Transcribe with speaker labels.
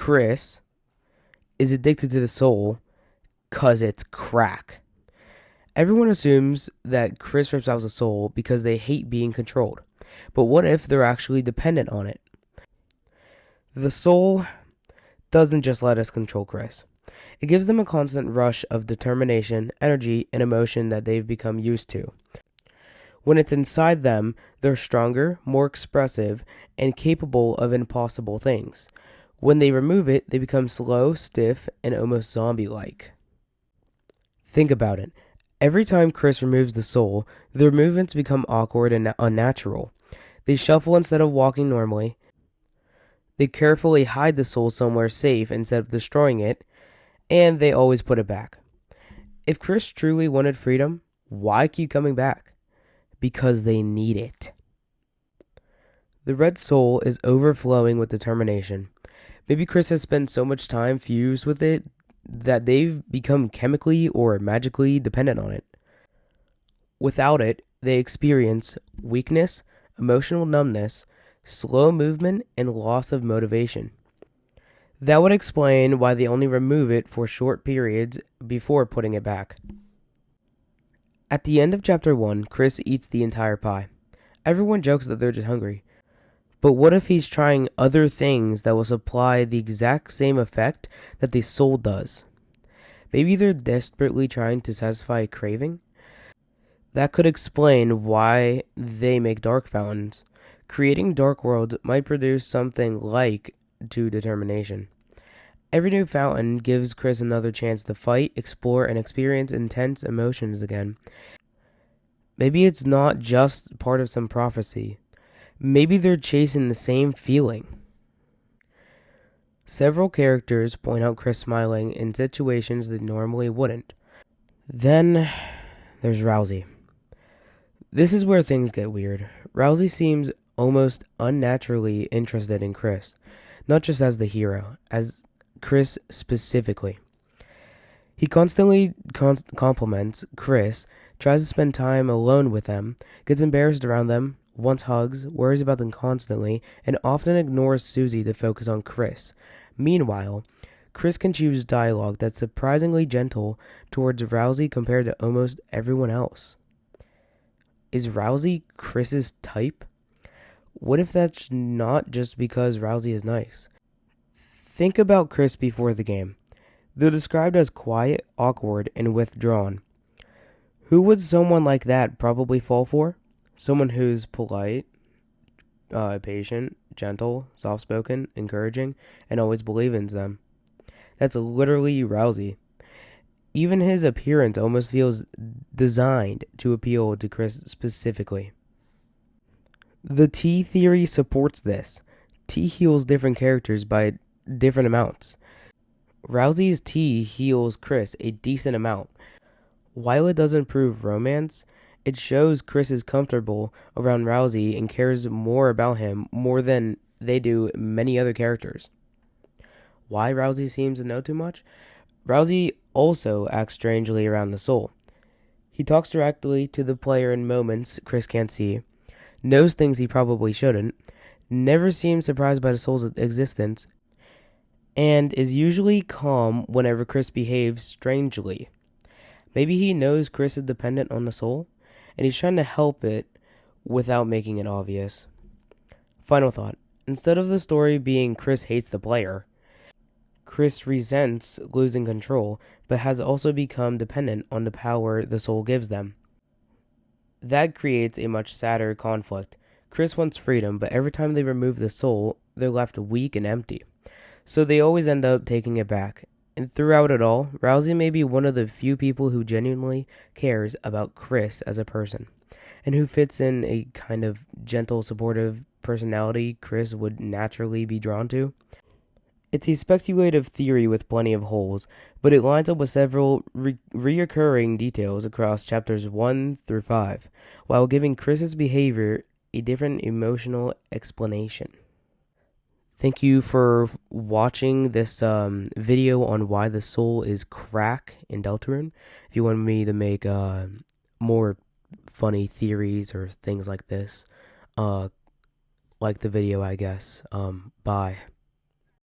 Speaker 1: Kris is addicted to the soul because it's crack. Everyone assumes that Kris rips out the soul because they hate being controlled. But what if they're actually dependent on it? The soul doesn't just let us control Kris. It gives them a constant rush of determination, energy, and emotion that they've become used to. When it's inside them, they're stronger, more expressive, and capable of impossible things. When they remove it, they become slow, stiff, and almost zombie-like. Think about it. Every time Kris removes the soul, their movements become awkward and unnatural. They shuffle instead of walking normally. They carefully hide the soul somewhere safe instead of destroying it, and they always put it back. If Kris truly wanted freedom, why keep coming back? Because they need it. The red soul is overflowing with determination. Maybe Kris has spent so much time fused with it that they've become chemically or magically dependent on it. Without it, they experience weakness, emotional numbness, slow movement, and loss of motivation. That would explain why they only remove it for short periods before putting it back. At the end of chapter 1, Kris eats the entire pie. Everyone jokes that they're just hungry. But what if he's trying other things that will supply the exact same effect that the soul does? Maybe they're desperately trying to satisfy a craving? That could explain why they make dark fountains. Creating dark worlds might produce something like to determination. Every new fountain gives Kris another chance to fight, explore, and experience intense emotions again. Maybe it's not just part of some prophecy. Maybe they're chasing the same feeling. Several characters point out Kris smiling in situations they normally wouldn't. Then there's Ralsei. This is where things get weird. Ralsei seems almost unnaturally interested in Kris, not just as the hero, as Kris specifically. He constantly compliments Kris, tries to spend time alone with them, gets embarrassed around them, wants hugs, worries about them constantly, and often ignores Susie to focus on Kris. Meanwhile, Kris can choose dialogue that's surprisingly gentle towards Ralsei compared to almost everyone else. Is Ralsei Kris's type? What if that's not just because Ralsei is nice? Think about Kris before the game. They're described as quiet, awkward, and withdrawn. Who would someone like that probably fall for? Someone who's polite, patient, gentle, soft-spoken, encouraging, and always believes in them. That's literally Ralsei. Even his appearance almost feels designed to appeal to Kris specifically. The T theory supports this. T heals different characters by different amounts. Ralsei's T heals Kris a decent amount. While it doesn't prove romance, it shows Kris is comfortable around Ralsei and cares more about him more than they do many other characters. Why Ralsei seems to know too much? Ralsei also acts strangely around the soul. He talks directly to the player in moments Kris can't see, knows things he probably shouldn't, never seems surprised by the soul's existence, and is usually calm whenever Kris behaves strangely. Maybe he knows Kris is dependent on the soul, and he's trying to help it without making it obvious. Final thought. Instead of the story being Kris hates the player, Kris resents losing control, but has also become dependent on the power the soul gives them. That creates a much sadder conflict. Kris wants freedom, but every time they remove the soul, they're left weak and empty. So they always end up taking it back. And throughout it all, Ralsei may be one of the few people who genuinely cares about Kris as a person, and who fits in a kind of gentle, supportive personality Kris would naturally be drawn to. It's a speculative theory with plenty of holes, but it lines up with several reoccurring details across chapters 1 through 5, while giving Kris's behavior a different emotional explanation. Thank you for watching this video on why the soul is crack in Deltarune. If you want me to make more funny theories or things like this, like the video, I guess. Bye.